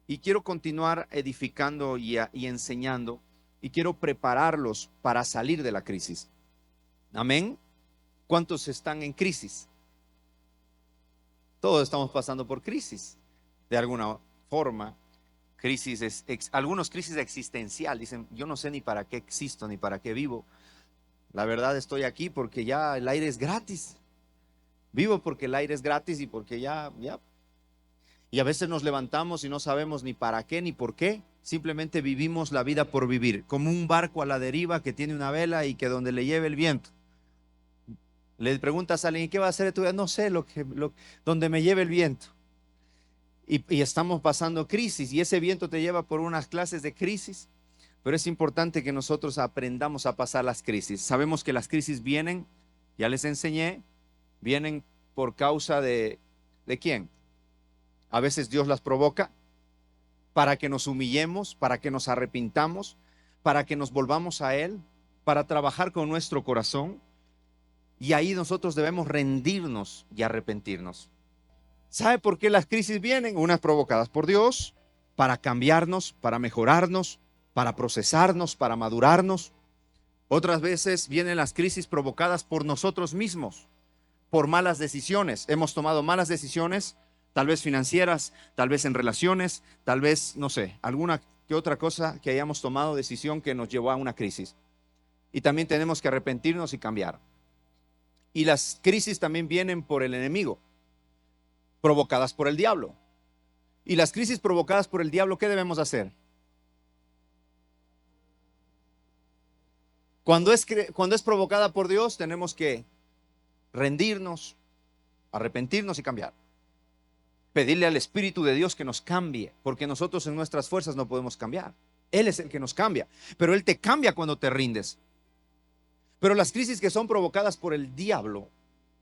y quiero continuar edificando y enseñando y quiero prepararlos para salir de la crisis. Amén. ¿Cuántos están en crisis? Todos estamos pasando por crisis de alguna forma. Algunos crisis existencial. Dicen, yo no sé ni para qué existo ni para qué vivo. La verdad estoy aquí porque ya el aire es gratis. Vivo porque el aire es gratis y porque ya. Y a veces nos levantamos y no sabemos ni para qué ni por qué. Simplemente vivimos la vida por vivir, como un barco a la deriva que tiene una vela y que donde le lleve el viento. Le preguntas a alguien, ¿qué va a hacer de tu vida? No sé, donde me lleve el viento. Y estamos pasando crisis y ese viento te lleva por unas clases de crisis. Pero es importante que nosotros aprendamos a pasar las crisis. Sabemos que las crisis vienen, ya les enseñé, vienen por causa ¿de quién? A veces Dios las provoca para que nos humillemos, para que nos arrepintamos, para que nos volvamos a Él, para trabajar con nuestro corazón. Y ahí nosotros debemos rendirnos y arrepentirnos. ¿Sabe por qué las crisis vienen? Unas provocadas por Dios, para cambiarnos, para mejorarnos, para procesarnos, para madurarnos. Otras veces vienen las crisis provocadas por nosotros mismos, por malas decisiones. Hemos tomado malas decisiones, tal vez financieras, tal vez en relaciones, tal vez, no sé, alguna que otra cosa que hayamos tomado decisión que nos llevó a una crisis. Y también tenemos que arrepentirnos y cambiar. Y las crisis también vienen por el enemigo, provocadas por el diablo. Y las crisis provocadas por el diablo, ¿qué debemos hacer? Cuando es provocada por Dios, tenemos que rendirnos, arrepentirnos y cambiar. Pedirle al Espíritu de Dios que nos cambie, porque nosotros en nuestras fuerzas no podemos cambiar. Él es el que nos cambia, pero Él te cambia cuando te rindes. Pero las crisis que son provocadas por el diablo,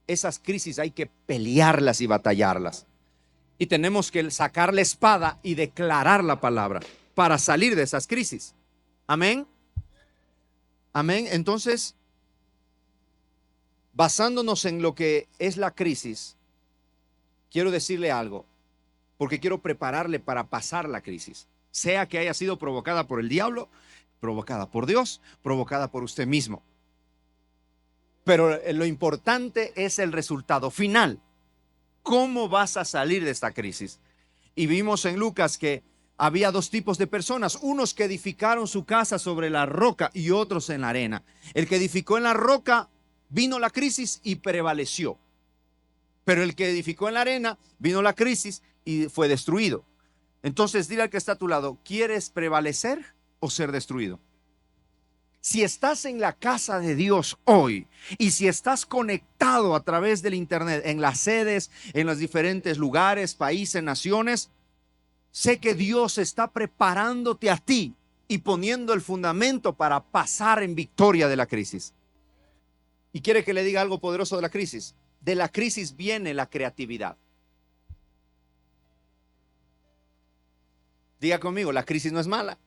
esas crisis hay que pelearlas y batallarlas. Y tenemos que sacar la espada y declarar la palabra para salir de esas crisis. Amén. Amén. Entonces, basándonos en lo que es la crisis, quiero decirle algo, porque quiero prepararle para pasar la crisis, sea que haya sido provocada por el diablo, provocada por Dios, provocada por usted mismo. Pero lo importante es el resultado final. ¿Cómo vas a salir de esta crisis? Y vimos en Lucas que había dos tipos de personas, unos que edificaron su casa sobre la roca y otros en la arena. El que edificó en la roca, vino la crisis y prevaleció. Pero el que edificó en la arena, vino la crisis y fue destruido. Entonces dile al que está a tu lado, ¿quieres prevalecer o ser destruido? Si estás en la casa de Dios hoy y si estás conectado a través del internet, en las sedes, en los diferentes lugares, países, naciones, sé que Dios está preparándote a ti y poniendo el fundamento para pasar en victoria de la crisis. Y quiere que le diga algo poderoso de la crisis. De la crisis viene la creatividad. Diga conmigo, la crisis no es mala.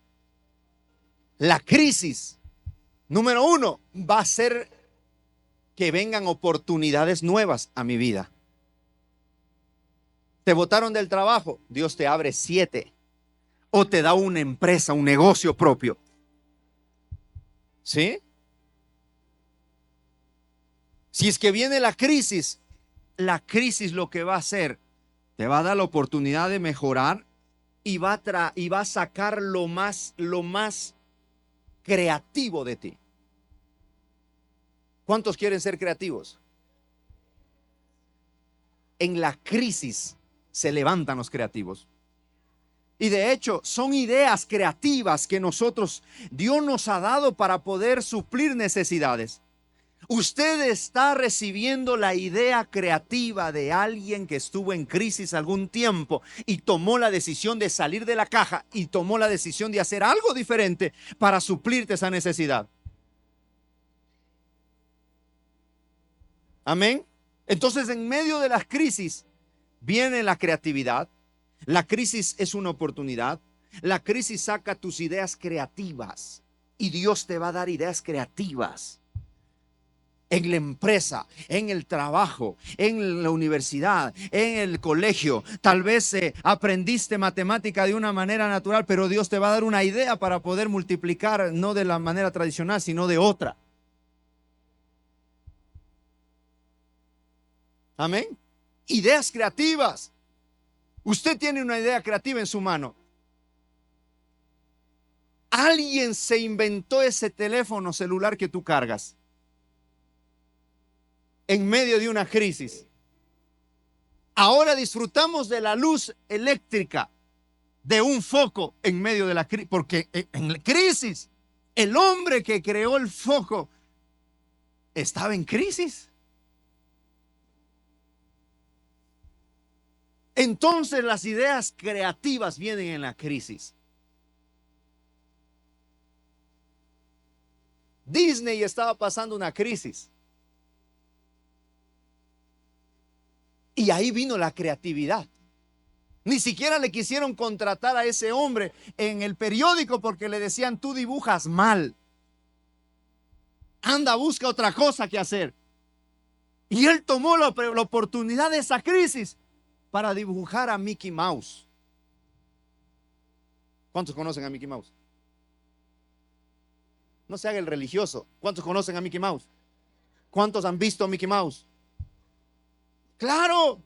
La crisis, número uno, va a ser que vengan oportunidades nuevas a mi vida. Te botaron del trabajo, Dios te abre 7. O te da una empresa, un negocio propio. ¿Sí? Si es que viene la crisis lo que va a hacer, te va a dar la oportunidad de mejorar y va a sacar lo más creativo de ti. ¿Cuántos quieren ser creativos? En la crisis se levantan los creativos. Y de hecho son ideas creativas que Dios nos ha dado para poder suplir necesidades. Usted está recibiendo la idea creativa de alguien que estuvo en crisis algún tiempo y tomó la decisión de salir de la caja y tomó la decisión de hacer algo diferente para suplirte esa necesidad. Amén. Entonces, en medio de las crisis viene la creatividad. La crisis es una oportunidad. La crisis saca tus ideas creativas y Dios te va a dar ideas creativas. en la empresa, en el trabajo, en la universidad, en el colegio. Tal vez aprendiste matemática de una manera natural, pero Dios te va a dar una idea para poder multiplicar, no de la manera tradicional, sino de otra. Amén. Ideas creativas. Usted tiene una idea creativa en su mano. Alguien se inventó ese teléfono celular que tú cargas en medio de una crisis. Ahora disfrutamos de la luz eléctrica de un foco en medio de la crisis, porque en la crisis el hombre que creó el foco estaba en crisis. Entonces las ideas creativas vienen en la crisis. Disney estaba pasando una crisis. Y ahí vino la creatividad. Ni siquiera le quisieron contratar a ese hombre en el periódico porque le decían: tú dibujas mal. Anda, busca otra cosa que hacer. Y él tomó la oportunidad de esa crisis para dibujar a Mickey Mouse. ¿Cuántos conocen a Mickey Mouse? No se haga el religioso. ¿Cuántos conocen a Mickey Mouse? ¿Cuántos han visto a Mickey Mouse? Claro,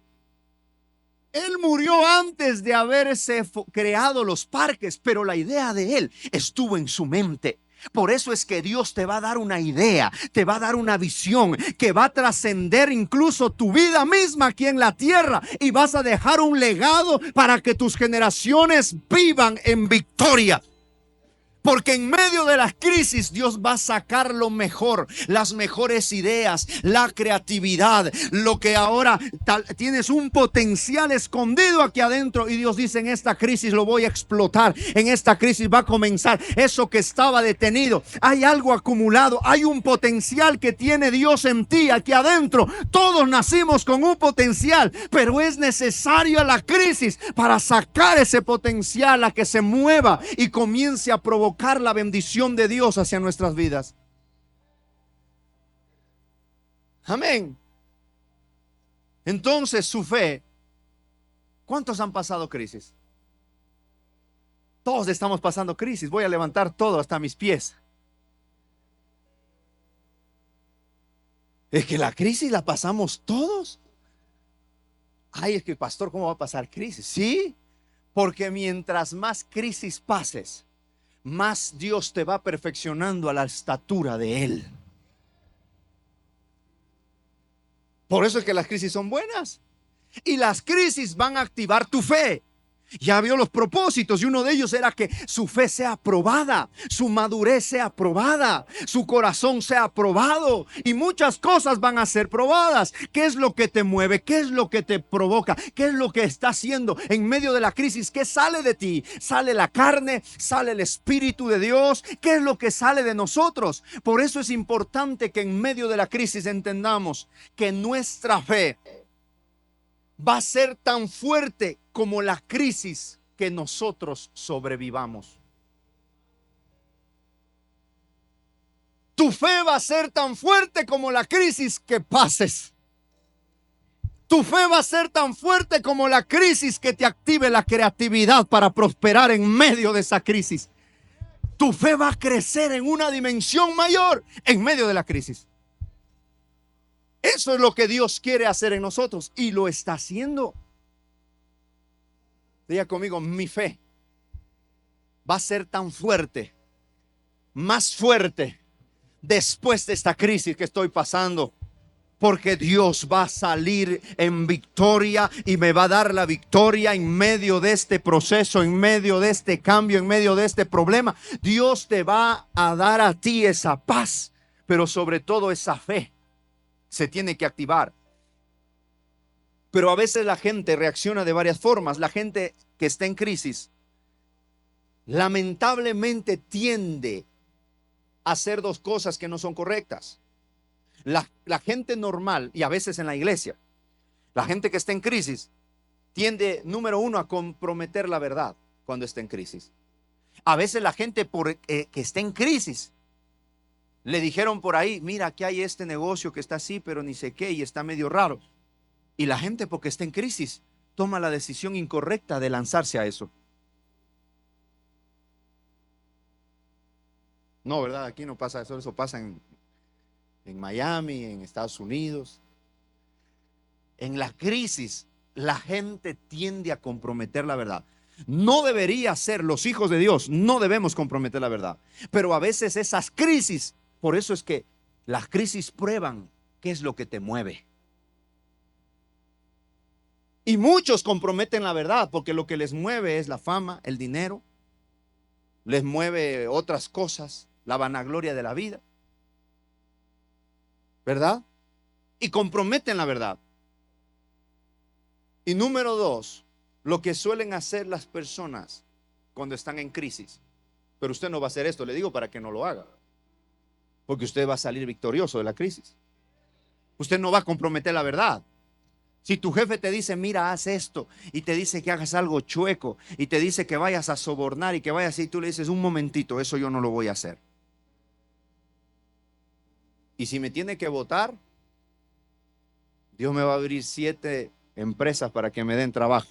él murió antes de haberse creado los parques, pero la idea de él estuvo en su mente. Por eso es que Dios te va a dar una idea, te va a dar una visión que va a trascender incluso tu vida misma aquí en la tierra, y vas a dejar un legado para que tus generaciones vivan en victoria. Porque en medio de las crisis Dios va a sacar lo mejor, las mejores ideas, la creatividad, lo que ahora tienes un potencial escondido aquí adentro, y Dios dice: en esta crisis lo voy a explotar, en esta crisis va a comenzar eso que estaba detenido. Hay algo acumulado, hay un potencial que tiene Dios en ti aquí adentro. Todos nacimos con un potencial, pero es necesaria la crisis para sacar ese potencial, a que se mueva y comience a provocar la bendición de Dios hacia nuestras vidas. Amén. Entonces su fe. ¿Cuántos han pasado crisis? Todos estamos pasando crisis. Voy a levantar todo hasta mis pies. Es que la crisis la pasamos todos. Ay, es que pastor, ¿cómo va a pasar crisis? Sí, porque mientras más crisis pases, más Dios te va perfeccionando a la estatura de Él. Por eso es que las crisis son buenas. Y las crisis van a activar tu fe. Ya vio los propósitos, y uno de ellos era que su fe sea probada, su madurez sea probada, su corazón sea probado, y muchas cosas van a ser probadas. ¿Qué es lo que te mueve? ¿Qué es lo que te provoca? ¿Qué es lo que está haciendo en medio de la crisis? ¿Qué sale de ti? ¿Sale la carne? ¿Sale el Espíritu de Dios? ¿Qué es lo que sale de nosotros? Por eso es importante que en medio de la crisis entendamos que nuestra fe va a ser tan fuerte como la crisis que nosotros sobrevivamos. Tu fe va a ser tan fuerte como la crisis que pases. Tu fe va a ser tan fuerte como la crisis que te active la creatividad para prosperar en medio de esa crisis. Tu fe va a crecer en una dimensión mayor en medio de la crisis. Eso es lo que Dios quiere hacer en nosotros, y lo está haciendo. Diga conmigo: mi fe va a ser tan fuerte, más fuerte, después de esta crisis que estoy pasando, porque Dios va a salir en victoria y me va a dar la victoria en medio de este proceso, en medio de este cambio, en medio de este problema. Dios te va a dar a ti esa paz, pero sobre todo esa fe se tiene que activar. Pero a veces la gente reacciona de varias formas. La gente que está en crisis lamentablemente tiende a hacer dos cosas que no son correctas. La gente normal, y a veces en la iglesia, la gente que está en crisis tiende, número uno, a comprometer la verdad cuando está en crisis. A veces la gente que está en crisis Le dijeron por ahí, mira, aquí hay este negocio que está así, pero ni sé qué, y está medio raro. Y la gente, porque está en crisis, toma la decisión incorrecta de lanzarse a eso. No, ¿verdad? Aquí no pasa eso, eso pasa en Miami, en Estados Unidos. En la crisis, la gente tiende a comprometer la verdad. No debería ser, los hijos de Dios, no debemos comprometer la verdad. Pero a veces esas crisis, por eso es que las crisis prueban qué es lo que te mueve. Y muchos comprometen la verdad porque lo que les mueve es la fama, el dinero, les mueve otras cosas, la vanagloria de la vida, ¿verdad? Y comprometen la verdad. Y número dos, lo que suelen hacer las personas cuando están en crisis. Pero usted no va a hacer esto, le digo para que no lo haga. Porque usted va a salir victorioso de la crisis. Usted no va a comprometer la verdad. Si tu jefe te dice, mira, haz esto, y te dice que hagas algo chueco, y te dice que vayas a sobornar y que vayas, y tú le dices, un momentito, eso yo no lo voy a hacer. Y si me tiene que votar, Dios me va a abrir 7 empresas para que me den trabajo.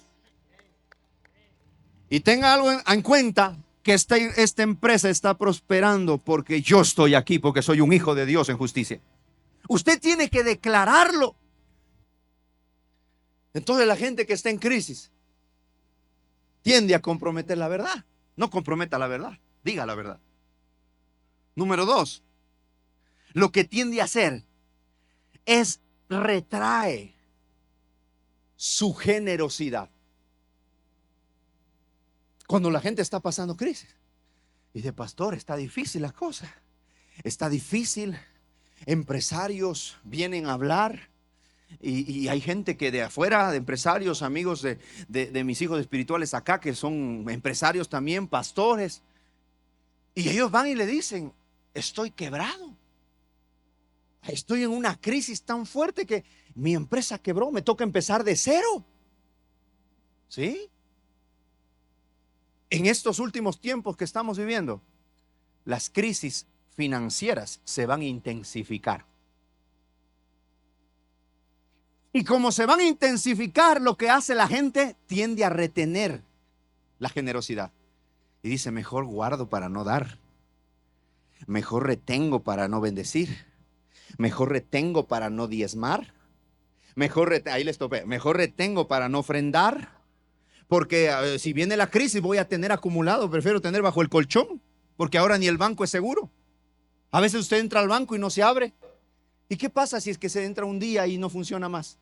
Y tenga algo en cuenta, que esta empresa está prosperando porque yo estoy aquí, porque soy un hijo de Dios en justicia. Usted tiene que declararlo. Entonces la gente que está en crisis tiende a comprometer la verdad. No comprometa la verdad, diga la verdad. Número dos, lo que tiende a hacer es retrae su generosidad. Cuando la gente está pasando crisis, dice, pastor, está difícil la cosa, está difícil, empresarios vienen a hablar. Y hay gente que de afuera, de empresarios, amigos de mis hijos espirituales acá, que son empresarios también, pastores, y ellos van y le dicen, estoy quebrado, estoy en una crisis tan fuerte que mi empresa quebró, me toca empezar de cero. ¿Sí? En estos últimos tiempos que estamos viviendo, las crisis financieras se van a intensificar. Y como se van a intensificar, lo que hace la gente tiende a retener la generosidad. Y dice, mejor guardo para no dar. Mejor retengo para no bendecir. Mejor retengo para no diezmar. Ahí les topé. Mejor retengo para no ofrendar. Porque si viene la crisis voy a tener acumulado. Prefiero tener bajo el colchón. Porque ahora ni el banco es seguro. A veces usted entra al banco y no se abre. ¿Y qué pasa si es que se entra un día y no funciona más?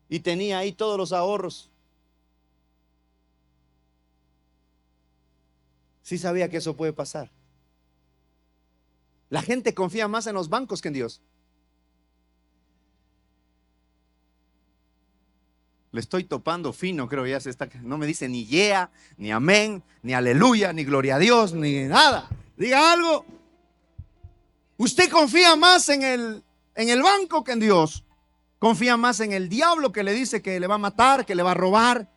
Y tenía ahí todos los ahorros. Sí sabía que eso puede pasar. La gente confía más en los bancos que en Dios. Le estoy topando fino, creo ya se está. No me dice ni yeah, ni amén, ni aleluya, ni gloria a Dios, ni nada. Diga algo. Usted confía más en el banco que en Dios. Confía más en el diablo que le dice que le va a matar, que le va a robar.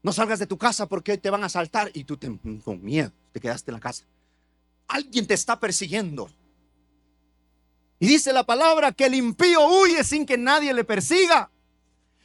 No salgas de tu casa porque hoy te van a asaltar. Y tú con miedo te quedaste en la casa. Alguien te está persiguiendo. Y dice la palabra que el impío huye sin que nadie le persiga.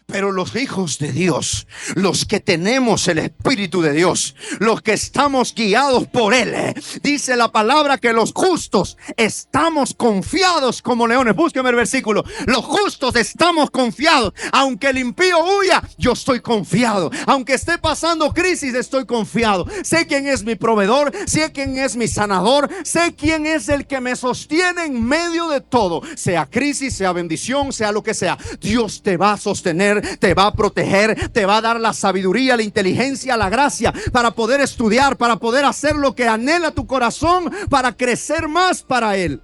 Pero los hijos de Dios, los que tenemos el Espíritu de Dios, los que estamos guiados por Él, dice la palabra que los justos estamos confiados como leones. Búsqueme el versículo. Los justos estamos confiados. Aunque el impío huya, yo estoy confiado. Aunque esté pasando crisis, estoy confiado. Sé quién es mi proveedor, sé quién es mi sanador, sé quién es el que me sostiene en medio de todo. Sea crisis, sea bendición, sea lo que sea. Dios te va a sostener, te va a proteger, te va a dar la sabiduría, la inteligencia, la gracia para poder estudiar, para poder hacer lo que anhela tu corazón, para crecer más para Él.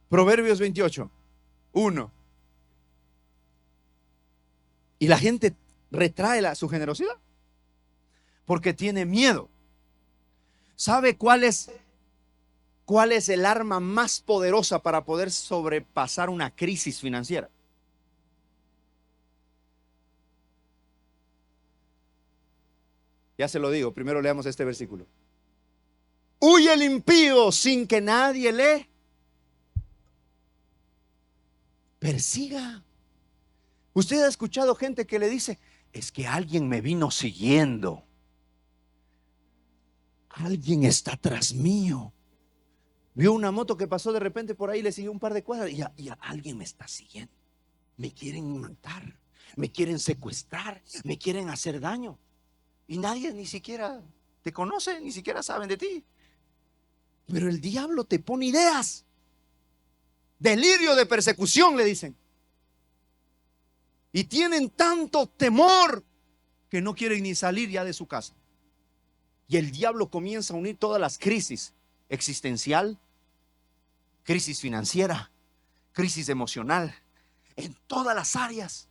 Proverbios 28, 1. Y la gente retrae su generosidad porque tiene miedo. ¿Sabe cuál es el arma más poderosa para poder sobrepasar una crisis financiera? Ya se lo digo, primero leamos este versículo. Huye el impío sin que nadie le persiga. Usted ha escuchado gente que le dice, es que alguien me vino siguiendo. Alguien está tras mío. Vio una moto que pasó de repente por ahí, le siguió un par de cuadras y alguien me está siguiendo. Me quieren matar, me quieren secuestrar, me quieren hacer daño. Y nadie ni siquiera te conoce, ni siquiera saben de ti. Pero el diablo te pone ideas. Delirio de persecución, le dicen. Y tienen tanto temor que no quieren ni salir ya de su casa. Y el diablo comienza a unir todas las crisis: existencial, crisis financiera, crisis emocional, en todas las áreas.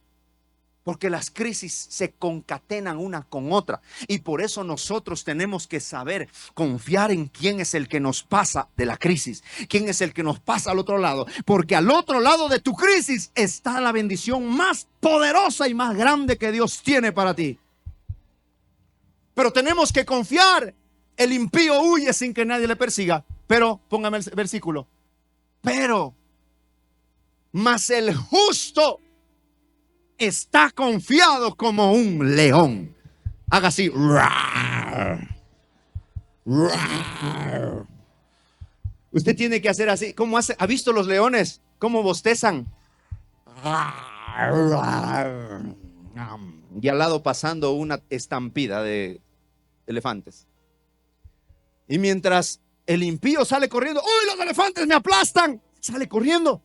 Porque las crisis se concatenan una con otra. Y por eso nosotros tenemos que saber confiar en quién es el que nos pasa de la crisis. Quién es el que nos pasa al otro lado. Porque al otro lado de tu crisis está la bendición más poderosa y más grande que Dios tiene para ti. Pero tenemos que confiar. El impío huye sin que nadie le persiga. Pero, póngame el versículo. Pero, mas el justo está confiado como un león. Haga así. Usted tiene que hacer así. ¿Cómo hace? ¿Ha visto los leones? ¿Cómo bostezan? Y al lado pasando una estampida de elefantes. Y mientras el impío sale corriendo, ¡uy, los elefantes me aplastan! Sale corriendo.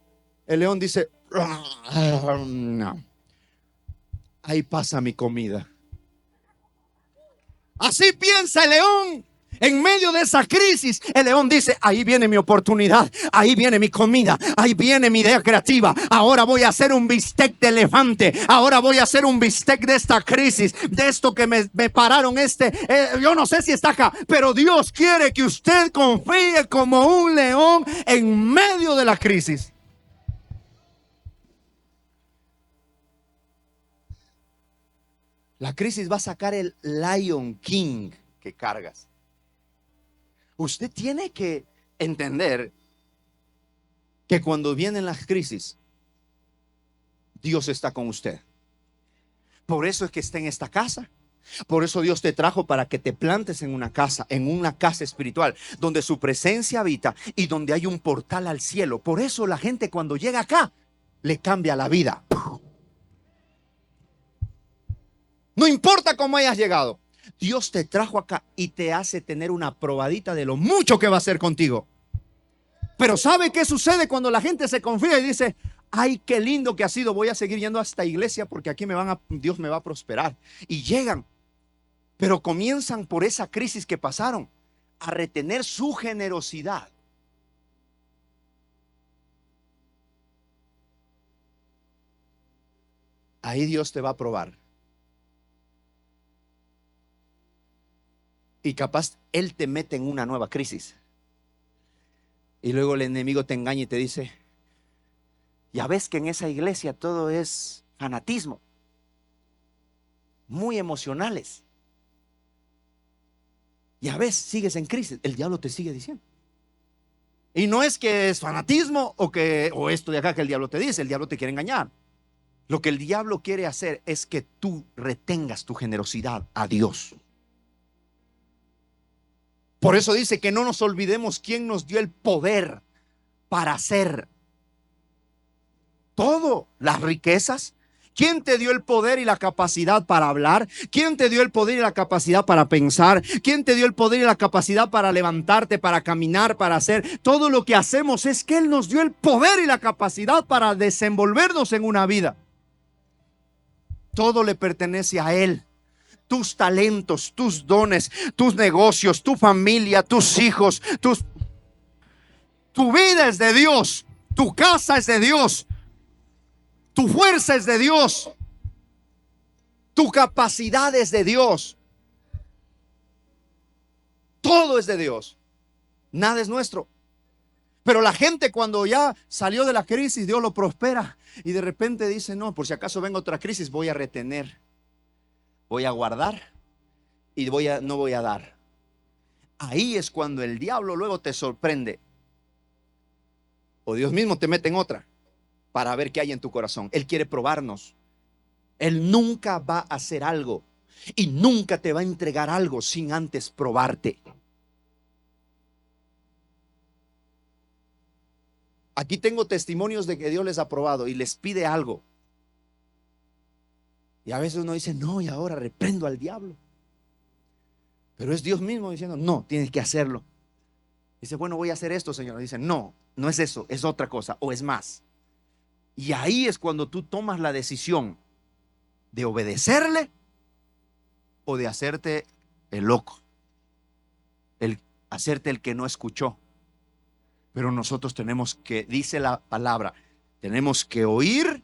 El león dice, ahí pasa mi comida. Así piensa el león. En medio de esa crisis, el león dice, ahí viene mi oportunidad, ahí viene mi comida, ahí viene mi idea creativa. Ahora voy a hacer un bistec de elefante. Ahora voy a hacer un bistec de esta crisis, de esto que me pararon yo no sé si está acá, pero Dios quiere que usted confíe como un león en medio de la crisis. La crisis va a sacar el Lion King que cargas. Usted tiene que entender que cuando vienen las crisis, Dios está con usted. Por eso es que está en esta casa. Por eso Dios te trajo para que te plantes en una casa espiritual, donde su presencia habita y donde hay un portal al cielo. Por eso la gente cuando llega acá, le cambia la vida. No importa cómo hayas llegado, Dios te trajo acá y te hace tener una probadita de lo mucho que va a hacer contigo. Pero ¿sabe qué sucede cuando la gente se confía y dice, ay, qué lindo que ha sido, voy a seguir yendo a esta iglesia porque aquí Dios me va a prosperar? Y llegan, pero comienzan por esa crisis que pasaron a retener su generosidad. Ahí Dios te va a probar. Y capaz Él te mete en una nueva crisis. Y luego el enemigo te engaña y te dice, ya ves que en esa iglesia todo es fanatismo, muy emocionales. Ya ves, sigues en crisis. El diablo te sigue diciendo. Y no es que es fanatismo o esto de acá que el diablo te dice. El diablo te quiere engañar. Lo que el diablo quiere hacer es que tú retengas tu generosidad a Dios. Por eso dice que no nos olvidemos quién nos dio el poder para hacer todo, las riquezas. ¿Quién te dio el poder y la capacidad para hablar? ¿Quién te dio el poder y la capacidad para pensar? ¿Quién te dio el poder y la capacidad para levantarte, para caminar, para hacer? Todo lo que hacemos es que Él nos dio el poder y la capacidad para desenvolvernos en una vida. Todo le pertenece a Él. Tus talentos, tus dones, tus negocios, tu familia, tus hijos, tu vida es de Dios, tu casa es de Dios, tu fuerza es de Dios, tu capacidad es de Dios. Todo es de Dios, nada es nuestro. Pero la gente cuando ya salió de la crisis, Dios lo prospera y de repente dice, no, por si acaso venga otra crisis, voy a retener. Voy a guardar y no voy a dar. Ahí es cuando el diablo luego te sorprende. O Dios mismo te mete en otra para ver qué hay en tu corazón. Él quiere probarnos. Él nunca va a hacer algo y nunca te va a entregar algo sin antes probarte. Aquí tengo testimonios de que Dios les ha probado y les pide algo. Y a veces uno dice, no, y ahora reprendo al diablo. Pero es Dios mismo diciendo, no, tienes que hacerlo. Dice, bueno, voy a hacer esto, Señor. Dice, no, no es eso, es otra cosa o es más. Y ahí es cuando tú tomas la decisión de obedecerle o de hacerte el loco, el hacerte el que no escuchó. Pero nosotros tenemos que, dice la palabra, tenemos que oír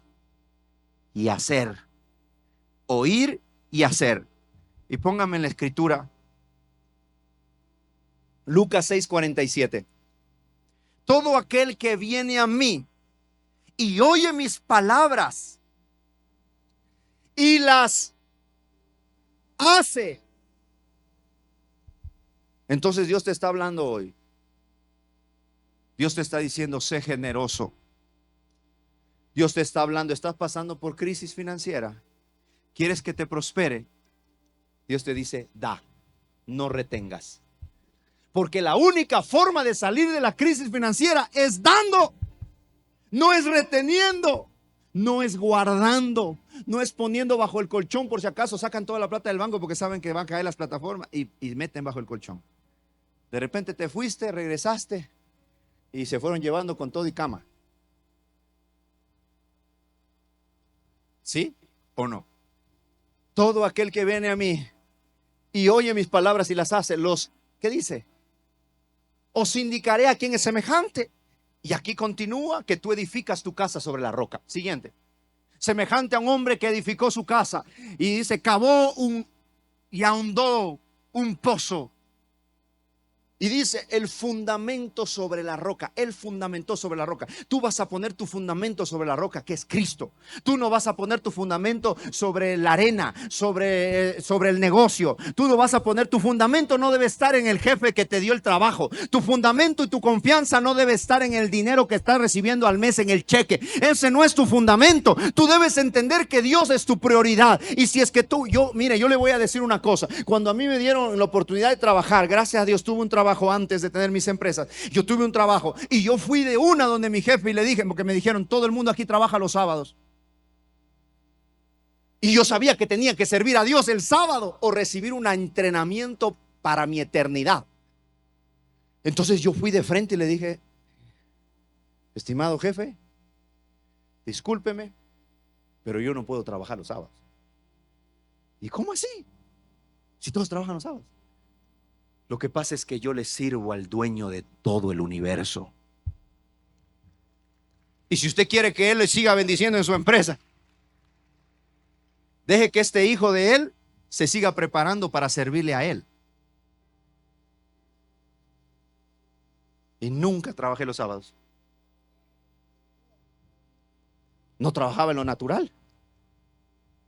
y hacer. Oír y hacer. Y póngame en la escritura Lucas 6:47. Todo aquel que viene a mí y oye mis palabras y las hace. Entonces Dios te está hablando hoy. Dios te está diciendo, sé generoso. Dios te está hablando, estás pasando por crisis financiera. ¿Quieres que te prospere? Dios te dice, da, no retengas. Porque la única forma de salir de la crisis financiera es dando. No es reteniendo, no es guardando, no es poniendo bajo el colchón por si acaso sacan toda la plata del banco porque saben que van a caer las plataformas y meten bajo el colchón. De repente te fuiste, regresaste y se fueron llevando con todo y cama. ¿Sí o no? Todo aquel que viene a mí y oye mis palabras y las hace, ¿qué dice? Os indicaré a quién es semejante. Y aquí continúa, que tú edificas tu casa sobre la roca. Siguiente. Semejante a un hombre que edificó su casa y dice, cavó y ahondó un pozo. Y dice, el fundamento sobre la roca. Él fundamentó sobre la roca. Tú vas a poner tu fundamento sobre la roca, que es Cristo. Tú no vas a poner tu fundamento sobre la arena, sobre el negocio. Tú no vas a poner, tu fundamento no debe estar en el jefe que te dio el trabajo. Tu fundamento y tu confianza no debe estar en el dinero que estás recibiendo al mes, en el cheque. Ese no es tu fundamento. Tú debes entender que Dios es tu prioridad. Y si es que mire, yo le voy a decir una cosa. Cuando a mí me dieron la oportunidad de trabajar, gracias a Dios tuve un trabajo antes de tener mis empresas. Yo tuve un trabajo y yo fui de una donde mi jefe y le dije, porque me dijeron, todo el mundo aquí trabaja los sábados. Y yo sabía que tenía que servir a Dios el sábado o recibir un entrenamiento para mi eternidad. Entonces yo fui de frente y le dije, estimado jefe, discúlpeme, pero yo no puedo trabajar los sábados. ¿Y cómo así? Si todos trabajan los sábados. Lo que pasa es que yo le sirvo al dueño de todo el universo. Y si usted quiere que Él le siga bendiciendo en su empresa, deje que este hijo de Él se siga preparando para servirle a Él. Y nunca trabajé los sábados. No trabajaba en lo natural.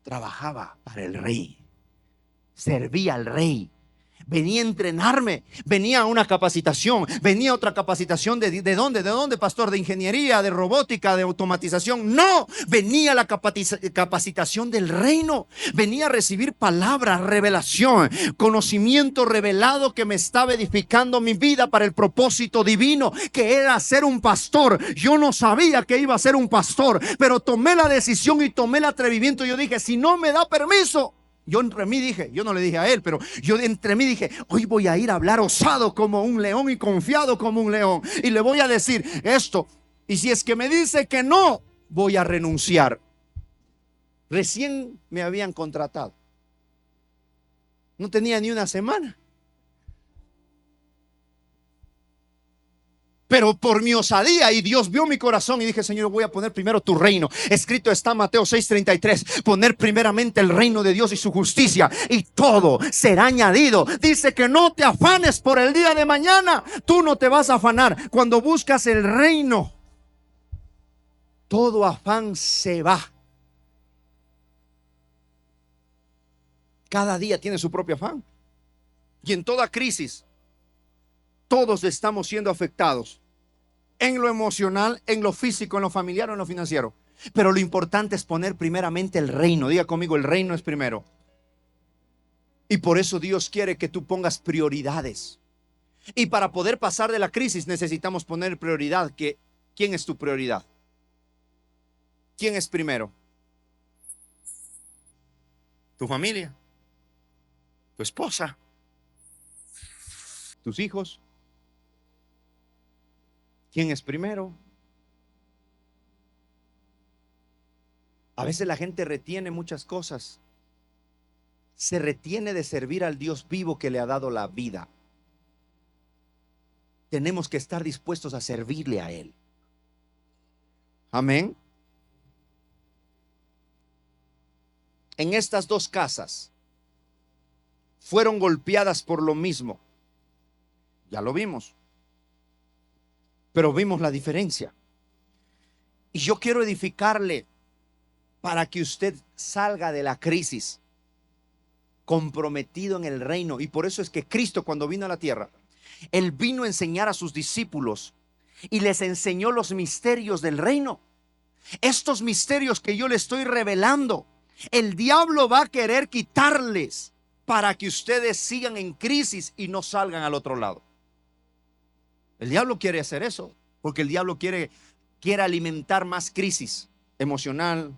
Trabajaba para el rey. Servía al rey. Venía a entrenarme, venía a una capacitación, venía a otra capacitación ¿de dónde? ¿De dónde, pastor? ¿De ingeniería, de robótica, de automatización? No, venía la capacitación del reino, venía a recibir palabra, revelación, conocimiento revelado que me estaba edificando mi vida para el propósito divino, que era ser un pastor. Yo no sabía que iba a ser un pastor, pero tomé la decisión y tomé el atrevimiento. Yo dije, si no me da permiso, yo entre mí dije, yo no le dije a él, pero yo entre mí dije, hoy voy a ir a hablar osado como un león y confiado como un león. Y le voy a decir esto. Y si es que me dice que no, voy a renunciar. Recién me habían contratado. No tenía ni una semana. Pero por mi osadía, y Dios vio mi corazón y dije, Señor, voy a poner primero tu reino. Escrito está Mateo 6:33, poner primeramente el reino de Dios y su justicia, y todo será añadido. Dice que no te afanes por el día de mañana. Tú no te vas a afanar. Cuando buscas el reino, todo afán se va. Cada día tiene su propio afán. Y en toda crisis, todos estamos siendo afectados. En lo emocional, en lo físico, en lo familiar o en lo financiero. Pero lo importante es poner primeramente el reino. Diga conmigo, el reino es primero. Y por eso Dios quiere que tú pongas prioridades. Y para poder pasar de la crisis necesitamos poner prioridad. ¿Quién es tu prioridad? ¿Quién es primero? Tu familia, tu esposa, tus hijos. ¿Quién es primero? A veces la gente retiene muchas cosas. Se retiene de servir al Dios vivo que le ha dado la vida. Tenemos que estar dispuestos a servirle a Él. Amén. En estas dos casas fueron golpeadas por lo mismo. Ya lo vimos. Pero vimos la diferencia. Y yo quiero edificarle para que usted salga de la crisis comprometido en el reino. Y por eso es que Cristo, cuando vino a la tierra, Él vino a enseñar a sus discípulos y les enseñó los misterios del reino. Estos misterios que yo le estoy revelando, el diablo va a querer quitarles para que ustedes sigan en crisis y no salgan al otro lado. El diablo quiere hacer eso, porque el diablo quiere alimentar más crisis emocional,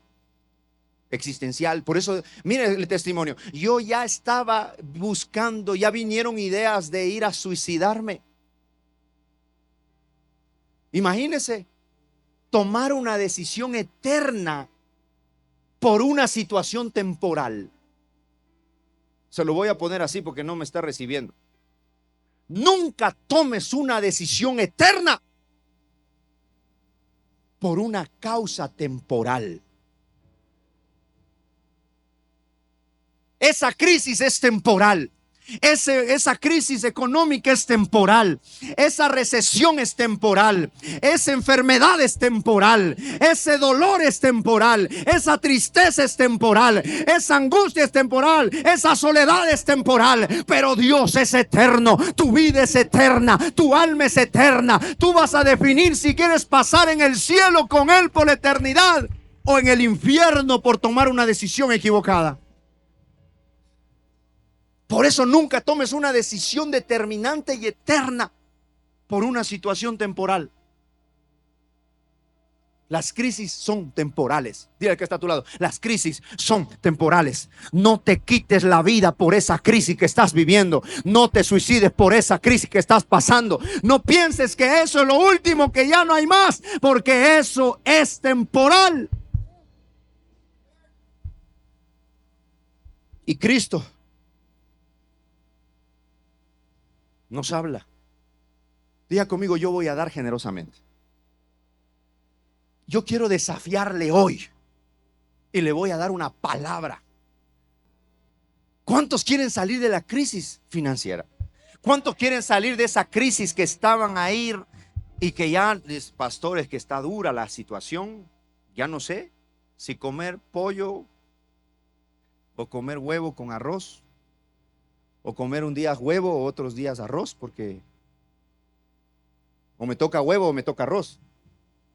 existencial. Por eso, mire el testimonio. Yo ya estaba buscando, ya vinieron ideas de ir a suicidarme. Imagínese tomar una decisión eterna por una situación temporal. Se lo voy a poner así porque no me está recibiendo. Nunca tomes una decisión eterna por una causa temporal. Esa crisis es temporal. Esa crisis económica es temporal. Esa recesión es temporal. Esa enfermedad es temporal. Ese dolor es temporal. Esa tristeza es temporal. Esa angustia es temporal. Esa soledad es temporal. Pero Dios es eterno. Tu vida es eterna. Tu alma es eterna. Tú vas a definir si quieres pasar en el cielo con Él por la eternidad o en el infierno por tomar una decisión equivocada. Por eso nunca tomes una decisión determinante y eterna por una situación temporal. Las crisis son temporales. Dile al que está a tu lado, las crisis son temporales. No te quites la vida por esa crisis que estás viviendo. No te suicides por esa crisis que estás pasando. No pienses que eso es lo último, que ya no hay más, porque eso es temporal. Y Cristo nos habla. Diga conmigo, yo voy a dar generosamente. Yo quiero desafiarle hoy y le voy a dar una palabra. ¿Cuántos quieren salir de la crisis financiera? ¿Cuántos quieren salir de esa crisis que estaban ahí y que ya, pastores, que está dura la situación? Ya no sé si comer pollo o comer huevo con arroz, o comer un día huevo o otros días arroz, porque o me toca huevo o me toca arroz.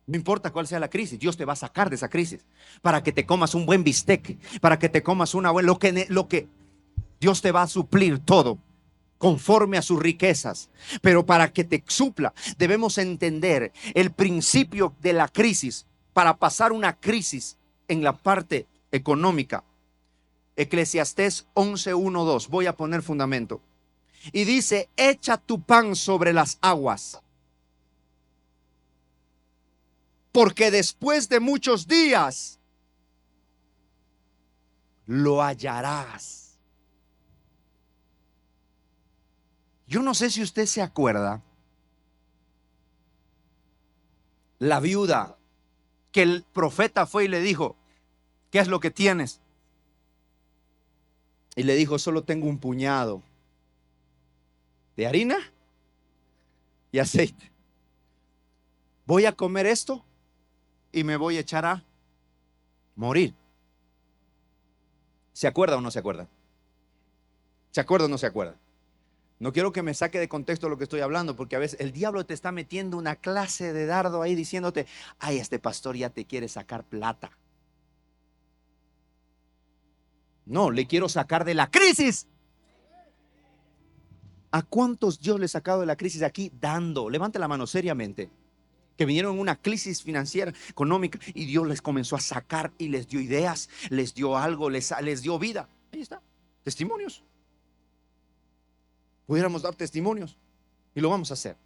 No importa cuál sea la crisis, Dios te va a sacar de esa crisis para que te comas un buen bistec, para que te comas una buena, lo que Dios te va a suplir todo conforme a sus riquezas. Pero para que te supla, debemos entender el principio de la crisis para pasar una crisis en la parte económica. Eclesiastés 11:1-2. Voy a poner fundamento. Y dice: echa tu pan sobre las aguas, porque después de muchos días lo hallarás. Yo no sé si usted se acuerda la viuda que el profeta fue y le dijo: ¿qué es lo que tienes? Y le dijo: solo tengo un puñado de harina y aceite. Voy a comer esto y me voy a echar a morir. ¿Se acuerda o no se acuerda? ¿Se acuerda o no se acuerda? No quiero que me saque de contexto lo que estoy hablando, porque a veces el diablo te está metiendo una clase de dardo ahí diciéndote, ay, este pastor ya te quiere sacar plata. No, le quiero sacar de la crisis. ¿A cuántos Dios le ha sacado de la crisis aquí dando? Levante la mano seriamente. Que vinieron en una crisis financiera, económica, y Dios les comenzó a sacar y les dio ideas, les dio algo, les dio vida. Ahí está, testimonios. Pudiéramos dar testimonios y lo vamos a hacer.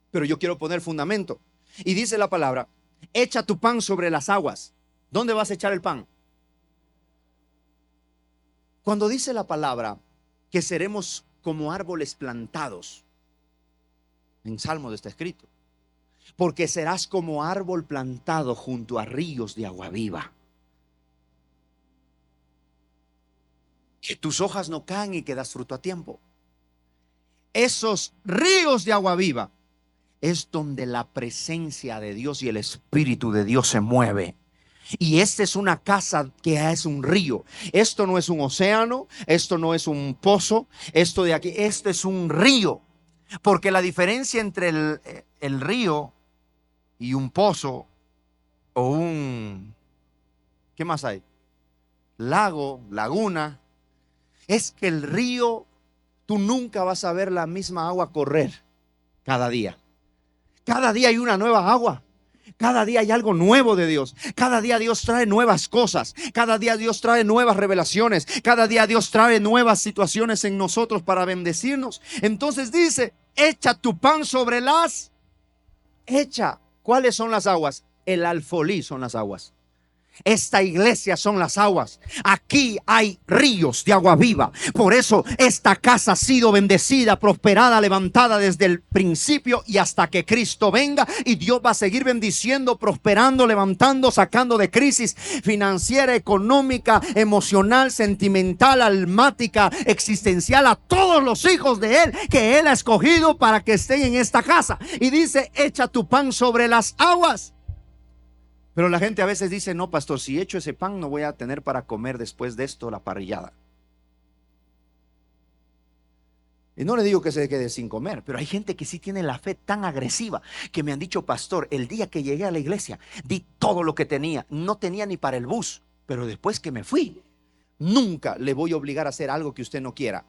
Pero yo quiero poner fundamento. Y dice la palabra, echa tu pan sobre las aguas. ¿Dónde vas a echar el pan? Cuando dice la palabra que seremos como árboles plantados, en Salmos está escrito, porque serás como árbol plantado junto a ríos de agua viva, que tus hojas no caen y que das fruto a tiempo. Esos ríos de agua viva es donde la presencia de Dios y el Espíritu de Dios se mueve. Y esta es una casa que es un río. Esto no es un océano, esto no es un pozo, esto de aquí, esto es un río. Porque la diferencia entre el río y un pozo o un, ¿qué más hay? Lago, laguna, es que el río, tú nunca vas a ver la misma agua correr cada día. Cada día hay una nueva agua. Cada día hay algo nuevo de Dios. Cada día Dios trae nuevas cosas. Cada día Dios trae nuevas revelaciones. Cada día Dios trae nuevas situaciones en nosotros para bendecirnos. Entonces dice, echa tu pan sobre las. Echa. ¿Cuáles son las aguas? El alfolí son las aguas. Esta iglesia son las aguas. Aquí hay ríos de agua viva. Por eso esta casa ha sido bendecida, prosperada, levantada desde el principio y hasta que Cristo venga. Y Dios va a seguir bendiciendo, prosperando, levantando, sacando de crisis financiera, económica, emocional, sentimental, almática, existencial a todos los hijos de Él que Él ha escogido para que estén en esta casa. Y dice, echa tu pan sobre las aguas. Pero la gente a veces dice, no, pastor, si echo ese pan no voy a tener para comer después de esto la parrillada. Y no le digo que se quede sin comer, pero hay gente que sí tiene la fe tan agresiva que me han dicho, pastor, el día que llegué a la iglesia di todo lo que tenía, no tenía ni para el bus, pero después que me fui, nunca le voy a obligar a hacer algo que usted no quiera.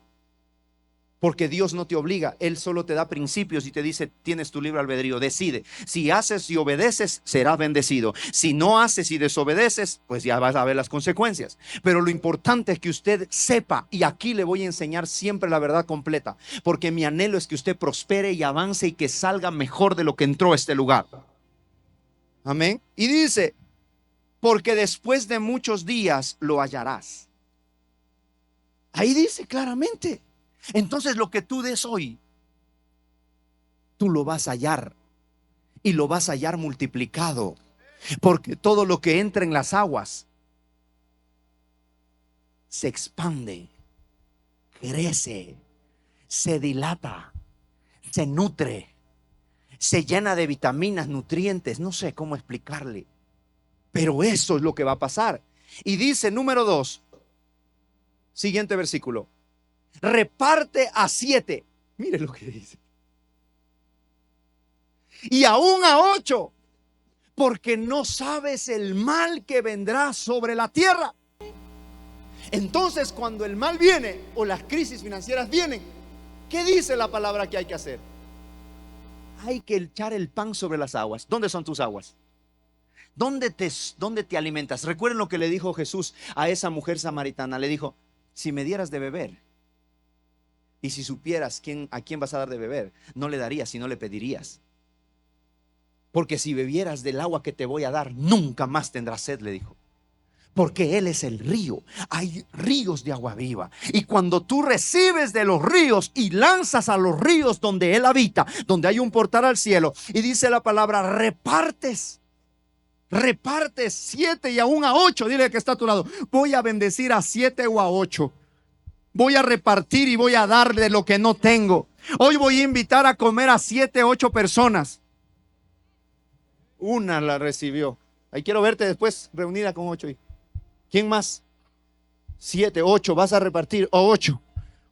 Porque Dios no te obliga, Él solo te da principios y te dice, tienes tu libre albedrío, decide. Si haces y obedeces, serás bendecido. Si no haces y desobedeces, pues ya vas a ver las consecuencias. Pero lo importante es que usted sepa, y aquí le voy a enseñar siempre la verdad completa, porque mi anhelo es que usted prospere y avance y que salga mejor de lo que entró a este lugar. Amén. Y dice, porque después de muchos días lo hallarás. Ahí dice claramente. Entonces lo que tú des hoy, tú lo vas a hallar y lo vas a hallar multiplicado, porque todo lo que entra en las aguas se expande, crece, se dilata, se nutre, se llena de vitaminas, nutrientes, no sé cómo explicarle, pero eso es lo que va a pasar. Y dice número 2, siguiente versículo, reparte a 7. Mire lo que dice. Y aún a 8, porque no sabes el mal que vendrá sobre la tierra. Entonces, cuando el mal viene o las crisis financieras vienen, ¿qué dice la palabra que hay que hacer? Hay que echar el pan sobre las aguas. ¿Dónde son tus aguas? ¿Dónde te alimentas? Recuerden lo que le dijo Jesús a esa mujer samaritana. Le dijo, si me dieras de beber, y si supieras a quién vas a dar de beber, no le darías, sino le pedirías. Porque si bebieras del agua que te voy a dar, nunca más tendrás sed, le dijo. Porque Él es el río. Hay ríos de agua viva. Y cuando tú recibes de los ríos y lanzas a los ríos donde Él habita, donde hay un portal al cielo, y dice la palabra, repartes 7 y aún a 8. Dile que está a tu lado, voy a bendecir a 7 o a 8. Voy a repartir y voy a dar de lo que no tengo. Hoy voy a invitar a comer a 7, 8 personas. Una la recibió. Ahí quiero verte después reunida con 8. ¿Quién más? 7, 8. Vas a repartir. O 8.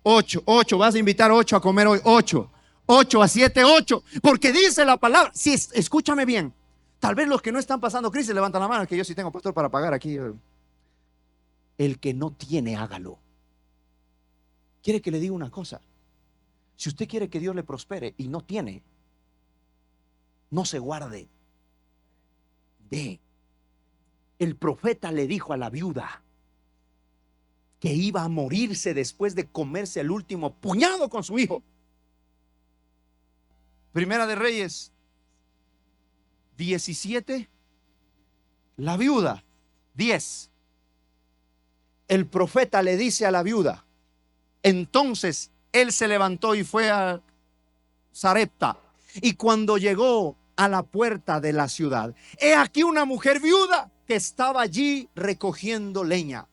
Ocho, vas a invitar 8 a comer hoy. 8 a 7, 8. Porque dice la palabra. Si escúchame bien. Tal vez los que no están pasando crisis levantan la mano. Es que yo sí tengo, pastor, para pagar aquí. El que no tiene, hágalo. ¿Quiere que le diga una cosa? Si usted quiere que Dios le prospere y no tiene, no se guarde. Dé. El profeta le dijo a la viuda que iba a morirse después de comerse el último puñado con su hijo. Primera de Reyes 17. La viuda 10. El profeta le dice a la viuda. Entonces él se levantó y fue a Sarepta. Y cuando llegó a la puerta de la ciudad, he aquí una mujer viuda que estaba allí recogiendo leña.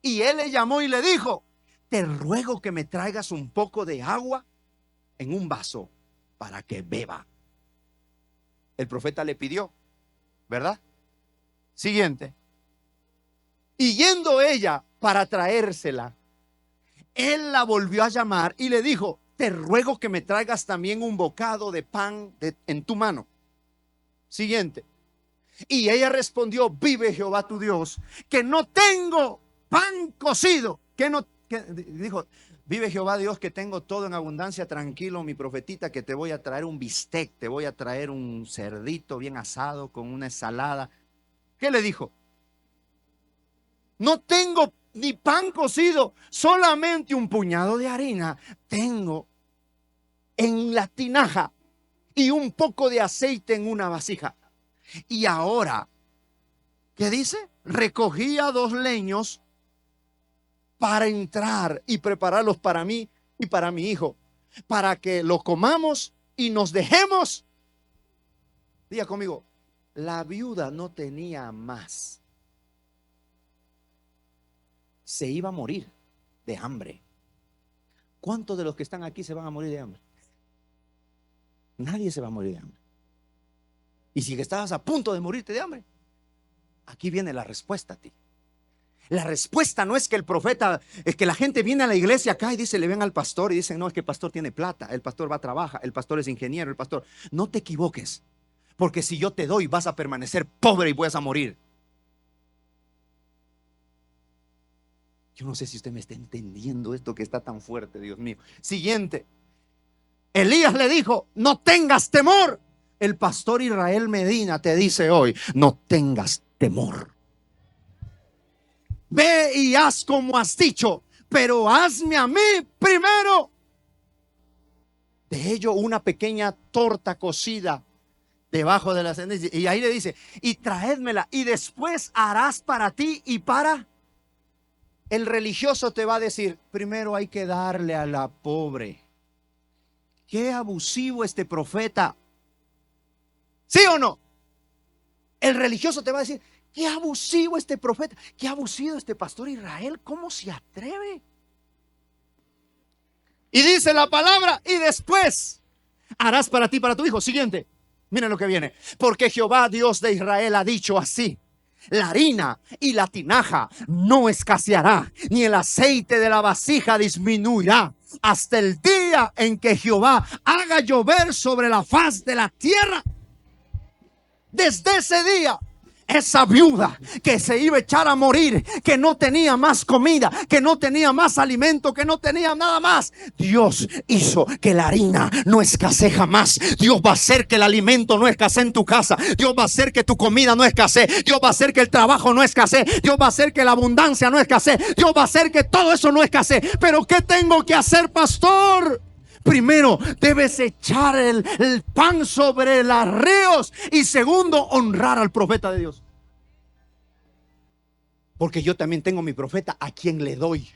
Y él le llamó y le dijo: te ruego que me traigas un poco de agua en un vaso para que beba. El profeta le pidió, ¿verdad? Siguiente. Y yendo ella para traérsela, él la volvió a llamar y le dijo: te ruego que me traigas también un bocado de pan en tu mano. Siguiente. Y ella respondió: vive Jehová tu Dios, que no tengo pan cocido. Dijo: vive Jehová Dios, que tengo todo en abundancia. Tranquilo, mi profetita, que te voy a traer un bistec, te voy a traer un cerdito bien asado con una ensalada. ¿Qué le dijo? No tengo ni pan cocido, solamente un puñado de harina tengo en la tinaja y un poco de aceite en una vasija. Y ahora, ¿qué dice? Recogía 2 leños para entrar y prepararlos para mí y para mi hijo, para que lo comamos y nos dejemos. Diga conmigo, la viuda no tenía más. Se iba a morir de hambre. ¿Cuántos de los que están aquí se van a morir de hambre? Nadie se va a morir de hambre. Y si estabas a punto de morirte de hambre, aquí viene la respuesta a ti. La respuesta no es que el profeta, es que la gente viene a la iglesia acá y dice, le ven al pastor y dicen: no, es que el pastor tiene plata, el pastor va a trabajar, el pastor es ingeniero, el pastor. No te equivoques, porque si yo te doy vas a permanecer pobre y vas a morir. Yo no sé si usted me está entendiendo esto que está tan fuerte, Dios mío. Siguiente. Elías le dijo: no tengas temor. El pastor Israel Medina te dice hoy: no tengas temor. Ve y haz como has dicho, pero hazme a mí primero de ello una pequeña torta cocida debajo de la ceniza. Y ahí le dice: y traédmela, y después harás para ti y para. El religioso te va a decir: primero hay que darle a la pobre. Qué abusivo este profeta. ¿Sí o no? El religioso te va a decir: qué abusivo este profeta, qué abusivo este pastor Israel, ¿cómo se atreve? Y dice la palabra: y después harás para ti y para tu hijo. Siguiente, miren lo que viene. Porque Jehová Dios de Israel ha dicho así: la harina y la tinaja no escaseará, ni el aceite de la vasija disminuirá, hasta el día en que Jehová haga llover sobre la faz de la tierra. Desde ese día, esa viuda que se iba a echar a morir, que no tenía más comida, que no tenía más alimento, que no tenía nada más, Dios hizo que la harina no escasee jamás. Dios va a hacer que el alimento no escasee en tu casa. Dios va a hacer que tu comida no escasee. Dios va a hacer que el trabajo no escasee. Dios va a hacer que la abundancia no escasee. Dios va a hacer que todo eso no escasee. Pero ¿qué tengo que hacer, pastor? Primero, debes echar el pan sobre los ríos. Y segundo, honrar al profeta de Dios. Porque yo también tengo mi profeta a quien le doy.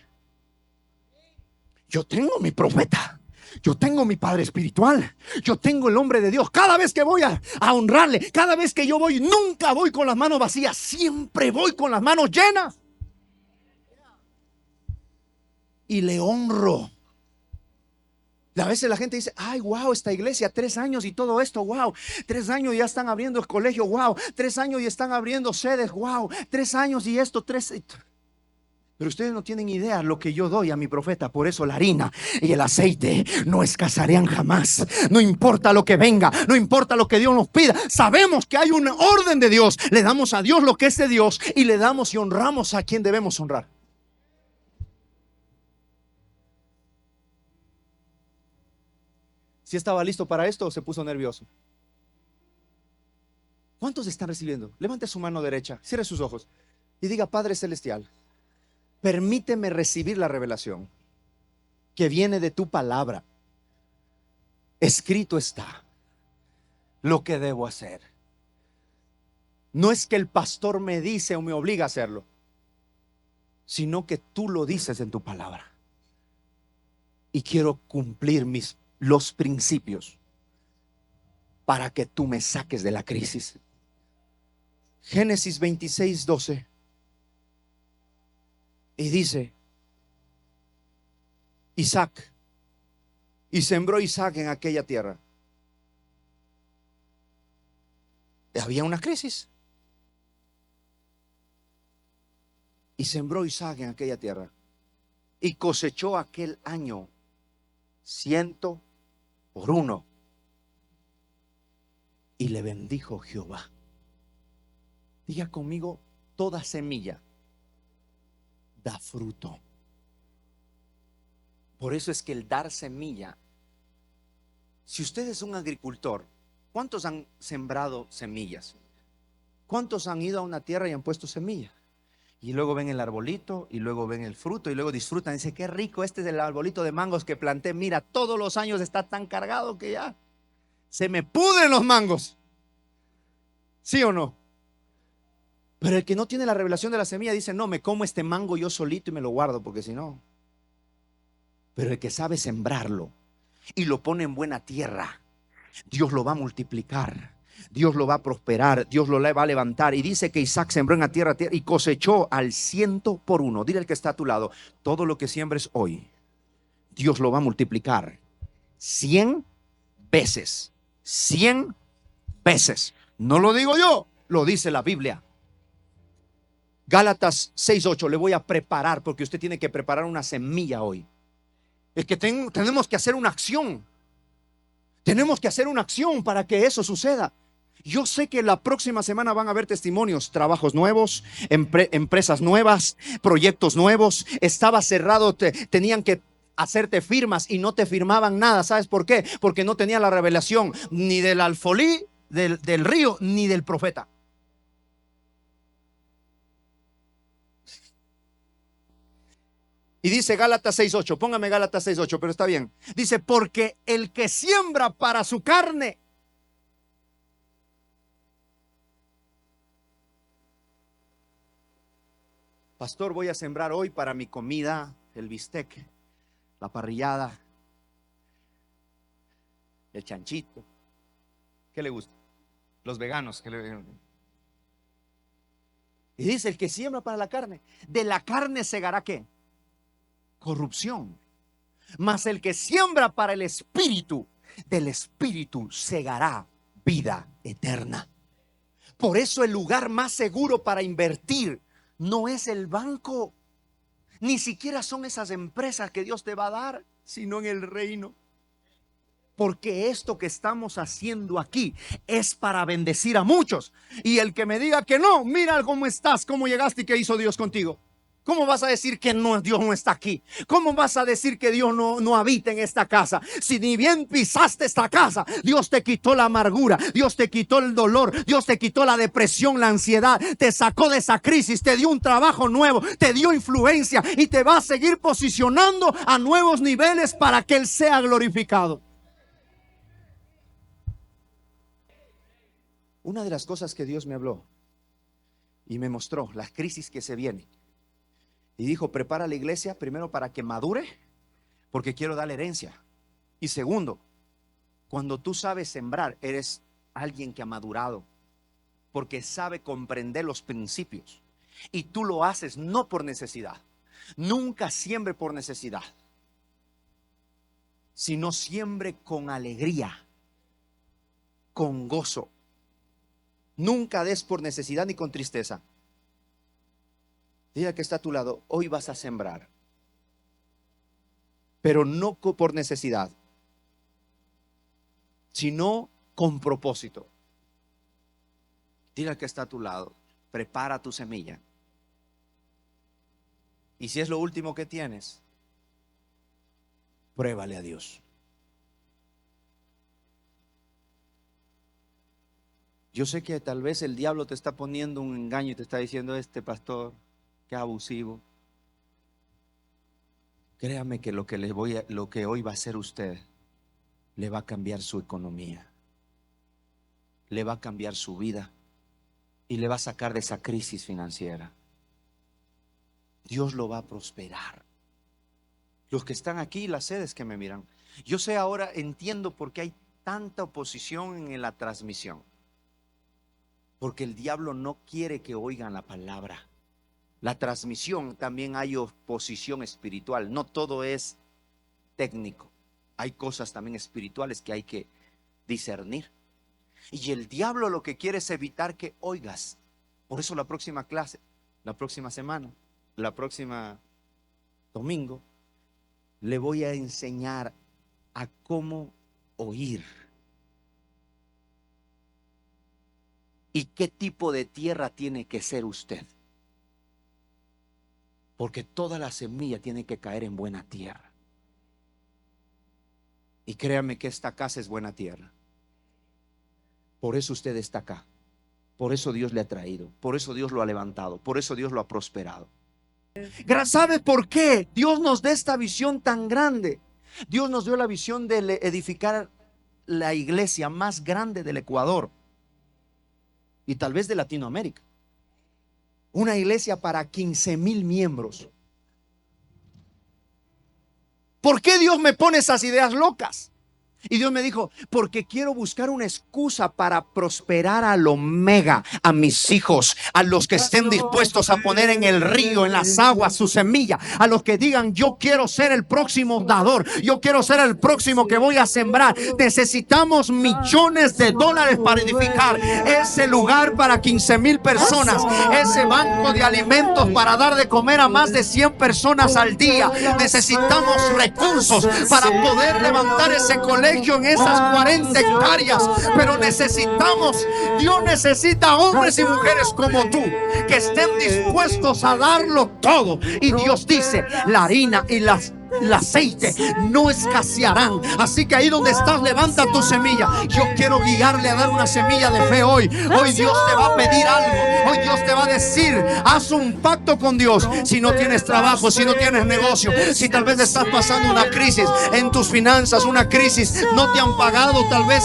Yo tengo mi profeta. Yo tengo mi padre espiritual. Yo tengo el hombre de Dios. Cada vez que voy a honrarle, cada vez que yo voy, nunca voy con las manos vacías. Siempre voy con las manos llenas. Y le honro. A veces la gente dice: ay, wow, esta iglesia, 3 años y todo esto, wow, 3 años y ya están abriendo el colegio, wow, 3 años y están abriendo sedes, wow, 3 años y esto, 3. Pero ustedes no tienen idea lo que yo doy a mi profeta. Por eso la harina y el aceite no escasearán jamás. No importa lo que venga, no importa lo que Dios nos pida. Sabemos que hay un orden de Dios. Le damos a Dios lo que es de Dios y le damos y honramos a quien debemos honrar. ¿Si estaba listo para esto o se puso nervioso? ¿Cuántos están recibiendo? Levante su mano derecha, cierre sus ojos y diga: Padre Celestial, permíteme recibir la revelación que viene de tu palabra. Escrito está lo que debo hacer. No es que el pastor me dice o me obliga a hacerlo, sino que tú lo dices en tu palabra. Y quiero cumplir los principios para que tú me saques de la crisis. Génesis 26:12. Y dice: Isaac, y sembró Isaac en aquella tierra. Había una crisis. Y sembró Isaac en aquella tierra. Y cosechó aquel año 100 por 1. Y le bendijo Jehová. Diga conmigo: toda semilla da fruto. Por eso es que el dar semilla, si usted es un agricultor, ¿cuántos han sembrado semillas? ¿Cuántos han ido a una tierra y han puesto semilla? Y luego ven el arbolito, y luego ven el fruto, y luego disfrutan. Dice: qué rico, este es el arbolito de mangos que planté. Mira, todos los años está tan cargado que ya se me pudren los mangos. ¿Sí o no? Pero el que no tiene la revelación de la semilla dice: no, me como este mango yo solito y me lo guardo, porque si no. Pero el que sabe sembrarlo y lo pone en buena tierra, Dios lo va a multiplicar, Dios lo va a prosperar, Dios lo va a levantar. Y dice que Isaac sembró en la tierra y cosechó al 100 por 1. Dile al que está a tu lado: todo lo que siembres hoy, Dios lo va a multiplicar 100 veces. 100 veces. No lo digo yo, lo dice la Biblia. Gálatas 6:8. Le voy a preparar, porque usted tiene que preparar una semilla hoy. Es que tenemos que hacer una acción. Tenemos que hacer una acción para que eso suceda. Yo sé que la próxima semana van a haber testimonios, trabajos nuevos, empresas nuevas, proyectos nuevos. Estaba cerrado, tenían que hacerte firmas y no te firmaban nada. ¿Sabes por qué? Porque no tenían la revelación ni del alfolí, del río, ni del profeta. Y dice Gálatas 6:8, póngame Gálatas 6:8, pero está bien. Dice: porque el que siembra para su carne, pastor, voy a sembrar hoy para mi comida, el bistec, la parrillada, el chanchito. ¿Qué le gusta? Los veganos. Y dice: el que siembra para la carne, de la carne segará ¿qué? Corrupción. Mas el que siembra para el espíritu, del espíritu segará vida eterna. Por eso el lugar más seguro para invertir no es el banco, ni siquiera son esas empresas que Dios te va a dar, sino en el reino. Porque esto que estamos haciendo aquí es para bendecir a muchos. Y el que me diga que no, mira cómo estás, cómo llegaste y qué hizo Dios contigo. ¿Cómo vas a decir que no, Dios no está aquí? ¿Cómo vas a decir que Dios no habita en esta casa? Si ni bien pisaste esta casa, Dios te quitó la amargura, Dios te quitó el dolor, Dios te quitó la depresión, la ansiedad, te sacó de esa crisis, te dio un trabajo nuevo, te dio influencia y te va a seguir posicionando a nuevos niveles para que Él sea glorificado. Una de las cosas que Dios me habló y me mostró, las crisis que se vienen. Y dijo: prepara la iglesia primero para que madure, porque quiero darle herencia. Y segundo, cuando tú sabes sembrar, eres alguien que ha madurado, porque sabe comprender los principios. Y tú lo haces no por necesidad. Nunca siembre por necesidad, sino siembre con alegría, con gozo. Nunca des por necesidad ni con tristeza. Dile que está a tu lado, hoy vas a sembrar, pero no por necesidad, sino con propósito. Dile que está a tu lado, prepara tu semilla. Y si es lo último que tienes, pruébale a Dios. Yo sé que tal vez el diablo te está poniendo un engaño y te está diciendo, este pastor, qué abusivo. Créame que lo que hoy va a hacer usted, le va a cambiar su economía, le va a cambiar su vida y le va a sacar de esa crisis financiera. Dios lo va a prosperar. Los que están aquí, las sedes que me miran, yo sé ahora, entiendo por qué hay tanta oposición en la transmisión. Porque el diablo no quiere que oigan la palabra. La transmisión también hay oposición espiritual. No todo es técnico. Hay cosas también espirituales que hay que discernir. Y el diablo lo que quiere es evitar que oigas. Por eso la próxima clase, la próxima semana, la próxima domingo, le voy a enseñar a cómo oír. ¿Y qué tipo de tierra tiene que ser usted? Porque toda la semilla tiene que caer en buena tierra. Y créame que esta casa es buena tierra. Por eso usted está acá. Por eso Dios le ha traído. Por eso Dios lo ha levantado. Por eso Dios lo ha prosperado. ¿Sabe por qué Dios nos da esta visión tan grande? Dios nos dio la visión de edificar la iglesia más grande del Ecuador y tal vez de Latinoamérica. Una iglesia para 15,000 miembros. ¿Por qué Dios me pone esas ideas locas? Y Dios me dijo, porque quiero buscar una excusa para prosperar a lo mega, a mis hijos, a los que estén dispuestos a poner en el río, en las aguas, su semilla, a los que digan, yo quiero ser el próximo dador, yo quiero ser el próximo que voy a sembrar. Necesitamos millones de dólares para edificar ese lugar para 15,000 personas, ese banco de alimentos para dar de comer a más de 100 personas al día. Necesitamos recursos para poder levantar ese colegio en esas 40 hectáreas, pero necesitamos, Dios necesita hombres y mujeres como tú que estén dispuestos a darlo todo. Y Dios dice, la harina y el aceite no escasearán. Así que ahí donde estás, levanta tu semilla. Yo quiero guiarle a dar una semilla de fe hoy. Hoy Dios te va a pedir algo. Hoy Dios te va a decir, haz un pacto con Dios. Si no tienes trabajo, si no tienes negocio, si tal vez estás pasando una crisis en tus finanzas, una crisis, no te han pagado, tal vez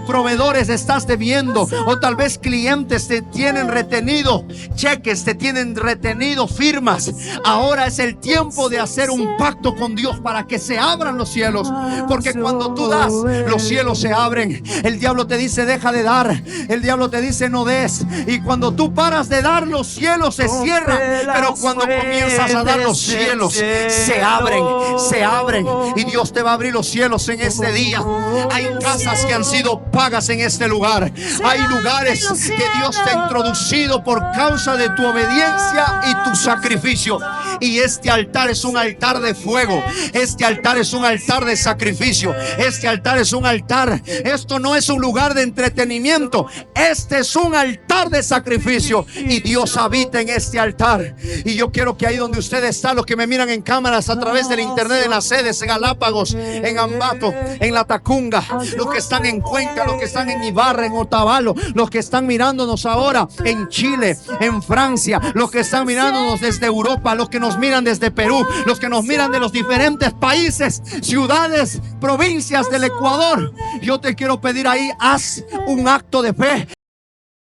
proveedores estás debiendo, o tal vez clientes te tienen retenido cheques, te tienen retenido firmas. Ahora es el tiempo de hacer un pacto con Dios para que se abran los cielos, porque cuando tú das, los cielos se abren. El diablo te dice deja de dar, el diablo te dice no des, y cuando tú paras de dar, los cielos se cierran. Pero cuando comienzas a dar, los cielos se abren, y Dios te va a abrir los cielos en este día. Hay casas que han sido pagas en este lugar, hay lugares que Dios te ha introducido por causa de tu obediencia y tu sacrificio. Y este altar es un altar de fuego, este altar es un altar de sacrificio, este altar es un altar. Esto no es un lugar de entretenimiento, este es un altar de sacrificio, y Dios habita en este altar. Y yo quiero que ahí donde usted está, los que me miran en cámaras a través del internet, en las sedes, en Galápagos, en Ambato, en La Tacunga, los que están en Cuenca, los que están en Ibarra, en Otavalo, los que están mirándonos ahora en Chile, en Francia, los que están mirándonos desde Europa, los que nos miran desde Perú, los que nos miran de los diferentes países, ciudades, provincias del Ecuador. Yo te quiero pedir ahí, haz un acto de fe.